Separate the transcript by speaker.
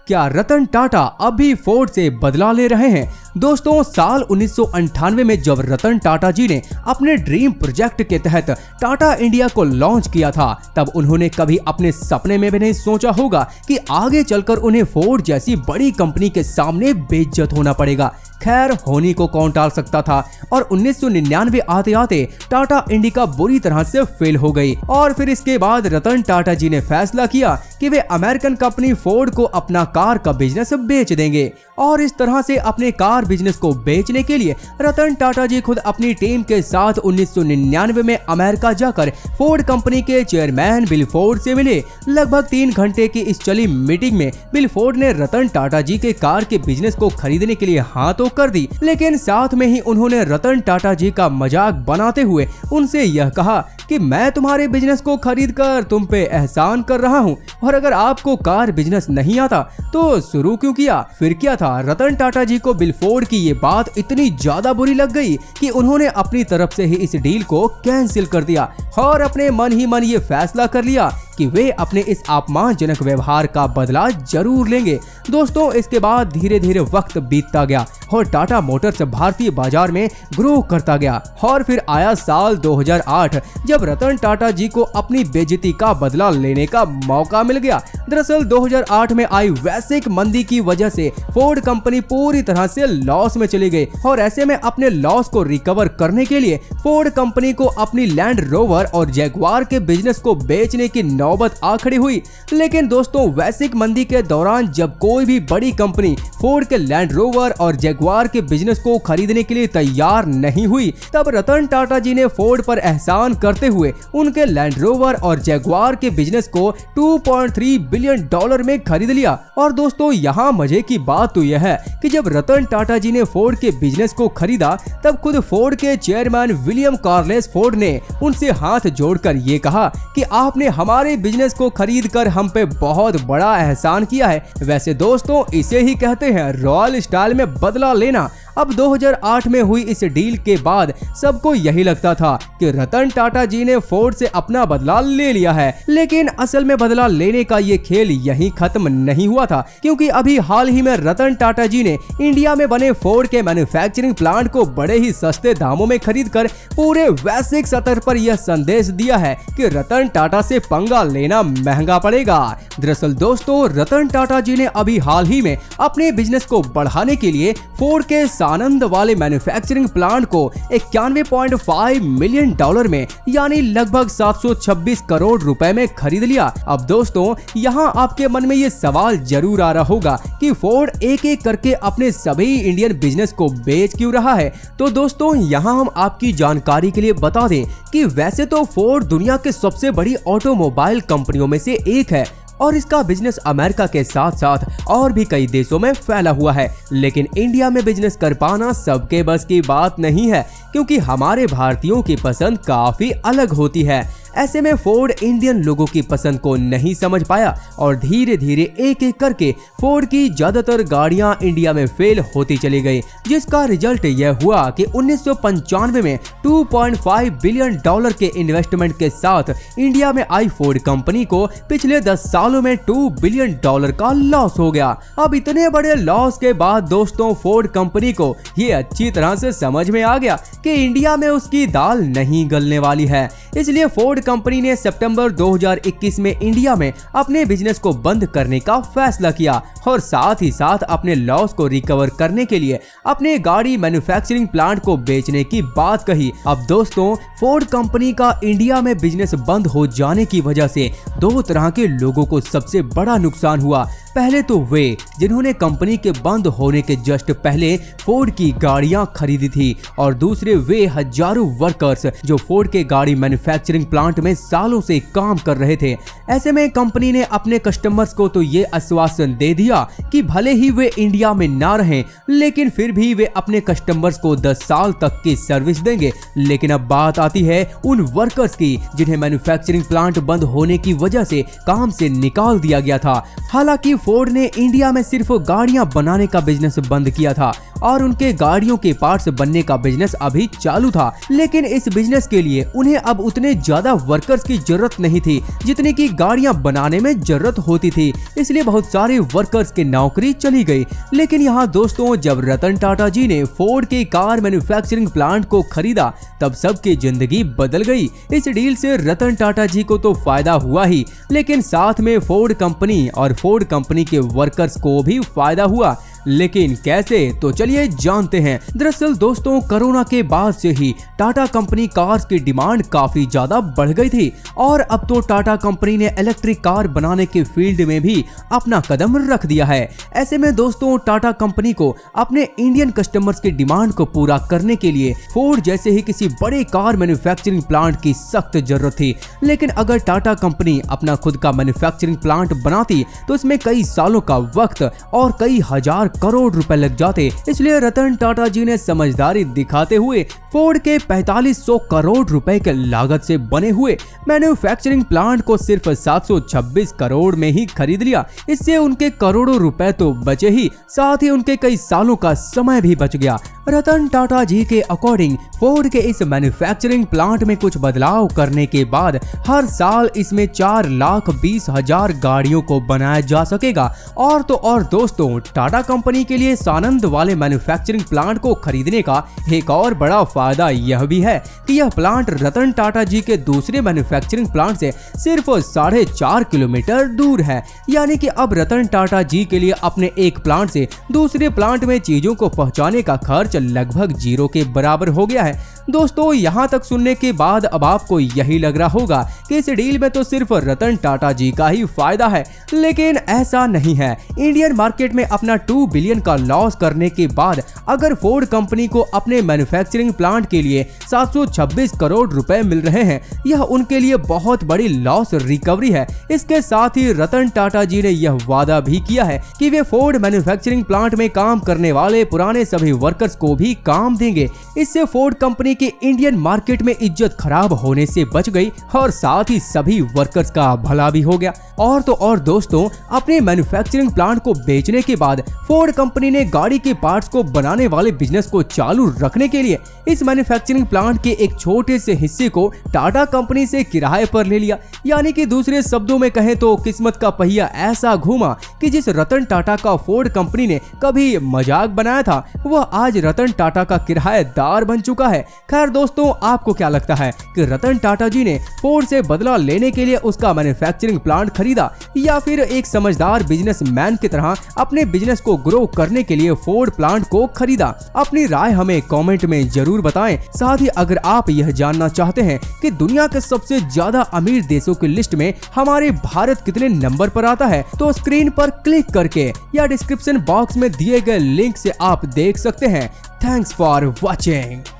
Speaker 1: क्या रतन टाटा अब भी फोर्ड से बदला ले रहे हैं? दोस्तों, साल 1998 में जब रतन टाटा जी ने अपने ड्रीम प्रोजेक्ट के तहत टाटा इंडिया को लॉन्च किया था, तब उन्होंने कभी अपने सपने में भी नहीं सोचा होगा कि आगे चलकर उन्हें फोर्ड जैसी बड़ी कंपनी के सामने बेइज्जत होना पड़ेगा। खैर, होनी को कौन टाल सकता था, और 1999 आते आते टाटा इंडिका बुरी तरह से फेल हो गई। और फिर इसके बाद रतन टाटा जी ने फैसला किया कि वे अमेरिकन कंपनी फोर्ड को अपना कार का बिजनेस बेच देंगे। और इस तरह से अपने कार बिजनेस को बेचने के लिए रतन टाटा जी खुद अपनी टीम के साथ 1999 में अमेरिका जाकर फोर्ड कंपनी के चेयरमैन बिल फोर्ड से मिले। लगभग 3 घंटे की इस चली मीटिंग में बिल फोर्ड ने रतन टाटा जी के कार के बिजनेस को खरीदने के लिए हाँ तो कर दी, लेकिन साथ में ही उन्होंने रतन टाटा जी का मजाक बनाते हुए उनसे यह कहा कि मैं तुम्हारे बिजनेस को खरीद कर तुम पे एहसान कर रहा हूँ, और अगर आपको कार बिजनेस नहीं आता तो शुरू क्यों किया? फिर क्या था, रतन टाटा जी को बिल फोर्ड की ये बात इतनी ज्यादा बुरी लग गई कि उन्होंने अपनी तरफ से ही इस डील को कैंसिल कर दिया और अपने मन ही मन ये फैसला कर लिया कि वे अपने इस अपमानजनक व्यवहार का बदला जरूर लेंगे। दोस्तों, इसके बाद धीरे धीरे वक्त बीतता गया और टाटा मोटर्स भारतीय बाजार में ग्रो करता गया। और फिर आया साल 2008 जब रतन टाटा जी को अपनी बेइज्जती का बदला लेने का मौका मिल गया। दरअसल 2008 में आई वैश्विक मंदी की वजह से फोर्ड कंपनी पूरी तरह से लॉस में चली गई, और ऐसे में अपने लॉस को रिकवर करने के लिए फोर्ड कंपनी को अपनी लैंड रोवर और जैगुआर के बिजनेस को बेचने की नौबत आ खड़ी हुई। लेकिन दोस्तों, वैश्विक मंदी के दौरान जब कोई भी बड़ी कंपनी फोर्ड के लैंड रोवर और जैगुआर के बिजनेस को खरीदने के लिए तैयार नहीं हुई, तब रतन टाटा जी ने फोर्ड पर एहसान करते हुए उनके लैंड रोवर और जैगुआर के बिजनेस को $2.3 बिलियन में खरीद लिया। और दोस्तों, यहाँ मजे की बात तो यह है कि जब रतन टाटा जी ने फोर्ड के बिजनेस को खरीदा, तब खुद फोर्ड के चेयरमैन विलियम कार्लेस फोर्ड ने उनसे हाथ जोड़कर ये कहा कि आपने हमारे बिजनेस को खरीद कर हम पे बहुत बड़ा एहसान किया है। वैसे दोस्तों, इसे ही कहते हैं रॉयल स्टाइल में बदला लेना। अब 2008 में हुई इस डील के बाद सबको यही लगता था कि रतन टाटा जी ने फोर्ड से अपना बदला ले लिया है, लेकिन असल में बदला लेने का ये खेल यहीं खत्म नहीं हुआ था, क्योंकि अभी हाल ही में रतन टाटा जी ने इंडिया में बने फोर्ड के मैन्युफैक्चरिंग प्लांट को बड़े ही सस्ते दामों में खरीदकर पूरे वैश्विक स्तर पर यह संदेश दिया है कि रतन टाटा से पंगा लेना महंगा पड़ेगा। दरअसल दोस्तों, रतन टाटा जी ने अभी हाल ही में अपने बिजनेस को बढ़ाने के लिए फोर्ड के आनंद वाले मैन्युफैक्चरिंग प्लांट को $91.5 मिलियन में यानी लगभग 726 करोड़ रुपए में खरीद लिया। अब दोस्तों, यहाँ आपके मन में ये सवाल जरूर आ रहा होगा कि फोर्ड एक एक करके अपने सभी इंडियन बिजनेस को बेच क्यों रहा है। तो दोस्तों, यहाँ हम आपकी जानकारी के लिए बता दें कि वैसे तो फोर्ड दुनिया के सबसे बड़ी ऑटोमोबाइल कंपनियों में से एक है, और इसका बिजनेस अमेरिका के साथ साथ और भी कई देशों में फैला हुआ है। लेकिन इंडिया में बिजनेस कर पाना सबके बस की बात नहीं है, क्योंकि हमारे भारतीयों की पसंद काफी अलग होती है। ऐसे में फोर्ड इंडियन लोगों की पसंद को नहीं समझ पाया और धीरे धीरे एक एक करके फोर्ड की ज्यादातर गाड़ियां इंडिया में फेल होती चली गई, जिसका रिजल्ट यह हुआ कि 1995 में $2.5 बिलियन के इन्वेस्टमेंट के साथ इंडिया में आई फोर्ड कंपनी को पिछले 10 सालों में $2 बिलियन का लॉस हो गया। अब इतने बड़े लॉस के बाद दोस्तों, फोर्ड कंपनी को ये अच्छी तरह से समझ में आ गया कि इंडिया में उसकी दाल नहीं गलने वाली है। इसलिए फोर्ड कंपनी ने सितंबर 2021 में इंडिया में अपने बिजनेस को बंद करने का फैसला किया और साथ ही साथ अपने लॉस को रिकवर करने के लिए अपने गाड़ी मैन्युफैक्चरिंग प्लांट को बेचने की बात कही। अब दोस्तों, फोर्ड कंपनी का इंडिया में बिजनेस बंद हो जाने की वजह से 2 तरह के लोगों को सबसे बड़ा नुकसान हुआ। पहले तो वे जिन्होंने कंपनी के बंद होने के जस्ट पहले फोर्ड की गाड़ियां खरीदी थी, और दूसरे वे हजारों वर्कर्स जो फोर्ड के गाड़ी मैन्युफैक्चरिंग प्लांट में सालों से काम कर रहे थे। ऐसे में कंपनी ने अपने कस्टमर्स को तो ये आश्वासन दे दिया कि भले ही वे इंडिया में ना रहें, लेकिन फिर भी वे अपने कस्टमर्स को 10 साल तक की सर्विस देंगे। लेकिन अब बात आती है उन वर्कर्स की जिन्हें मैन्युफैक्चरिंग प्लांट बंद होने की वजह से काम से निकाल दिया गया था। हालांकि फोर्ड ने इंडिया में सिर्फ गाड़ियां बनाने का बिजनेस बंद किया था और उनके गाड़ियों के पार्ट्स बनने का बिजनेस अभी चालू था। लेकिन इस बिजनेस के लिए उन्हें अब उतने ज्यादा वर्कर्स की जरूरत नहीं थी जितनी की गाड़ियां बनाने में जरूरत होती थी, इसलिए बहुत सारे वर्कर्स की नौकरी चली गई। लेकिन यहाँ दोस्तों जब रतन टाटा जी ने फोर्ड के कार मैन्युफैक्चरिंग प्लांट को खरीदा तब सबकी जिंदगी बदल गई। इस डील से रतन टाटा जी को तो फायदा हुआ ही, लेकिन साथ में फोर्ड कंपनी और फोर्ड कंपनी के वर्कर्स को भी फायदा हुआ। लेकिन कैसे, तो चलिए जानते हैं। दरअसल दोस्तों कोरोना के बाद से ही टाटा कंपनी कार्स की डिमांड काफी ज्यादा बढ़ गई थी और अब तो टाटा कंपनी ने इलेक्ट्रिक कार बनाने के फील्ड में भी अपना कदम रख दिया है। ऐसे में दोस्तों टाटा कंपनी को अपने इंडियन कस्टमर्स की डिमांड को पूरा करने के लिए फोर्ड जैसे ही किसी बड़े कार मैन्युफैक्चरिंग प्लांट की सख्त जरूरत थी। लेकिन अगर टाटा कंपनी अपना खुद का मैन्युफैक्चरिंग प्लांट बनाती तो इसमें कई सालों का वक्त और कई हजार करोड़ रुपए लग जाते। इसलिए रतन टाटा जी ने समझदारी दिखाते हुए फोर्ड के 4500 करोड़ रुपए के लागत से बने हुए मैन्युफैक्चरिंग प्लांट को सिर्फ 726 करोड़ में ही खरीद लिया। इससे उनके करोड़ों रुपए तो बचे ही, साथ ही उनके कई सालों का समय भी बच गया। रतन टाटा जी के अकॉर्डिंग फोर्ड के इस मैन्युफैक्चरिंग प्लांट में कुछ बदलाव करने के बाद हर साल इसमें 4,20,000 गाड़ियों को बनाया जा सकेगा। और तो और दोस्तों टाटा कंपनी के लिए सानंद वाले मैन्युफैक्चरिंग प्लांट को खरीदने का एक और बड़ा फायदा यह भी है कि यह प्लांट रतन टाटा जी के दूसरे मैन्युफैक्चरिंग प्लांट से सिर्फ 4.5 किलोमीटर दूर है। यानी कि अब रतन टाटा जी के लिए अपने एक प्लांट से दूसरे प्लांट में चीजों को पहुंचाने का खर्च लगभग 0 के बराबर हो गया है। दोस्तों यहाँ तक सुनने के बाद अब आपको यही लग रहा होगा कि इस डील में तो सिर्फ रतन टाटा जी का ही फायदा है, लेकिन ऐसा नहीं है। इंडियन मार्केट में अपना 2 बिलियन का लॉस करने के बाद अगर फोर्ड कंपनी को अपने मैन्युफैक्चरिंग प्लांट के लिए 726 करोड़ रुपए मिल रहे हैं, यह उनके लिए बहुत बड़ी लॉस रिकवरी है। इसके साथ ही रतन टाटा जी ने यह वादा भी किया है कि वे फोर्ड मैन्युफैक्चरिंग प्लांट में काम करने वाले पुराने सभी वर्कर्स को भी काम देंगे। इससे फोर्ड कंपनी की इंडियन मार्केट में इज्जत खराब होने से बच गई और साथ ही सभी वर्कर्स का भला भी हो गया। और तो और दोस्तों अपने मैन्युफैक्चरिंग प्लांट को बेचने के बाद फोर्ड कंपनी ने गाड़ी के पार्ट्स को बनाने वाले बिजनेस को चालू रखने के लिए इस मैन्युफैक्चरिंग प्लांट के एक छोटे से हिस्से को टाटा कंपनी से किराए पर ले लिया। यानी कि दूसरे शब्दों में कहें तो किस्मत का पहिया ऐसा घूमा कि जिस रतन टाटा का फोर्ड कंपनी ने कभी मजाक बनाया था वह आज रतन टाटा का किराएदार बन चुका है। खैर दोस्तों आपको क्या लगता है कि रतन टाटा जी ने फोर्ड से बदला लेने के लिए उसका मैन्युफैक्चरिंग प्लांट खरीदा या फिर एक समझदार बिजनेसमैन की तरह अपने बिजनेस को ग्रो करने के लिए फोर्ड प्लांट को खरीदा? अपनी राय हमें कमेंट में जरूर बताएं। साथ ही अगर आप यह जानना चाहते हैं कि दुनिया के सबसे ज्यादा अमीर देशों की लिस्ट में हमारे भारत कितने नंबर पर आता है तो स्क्रीन पर क्लिक करके या डिस्क्रिप्शन बॉक्स में दिए गए लिंक से आप देख सकते हैं। Thanks for watching.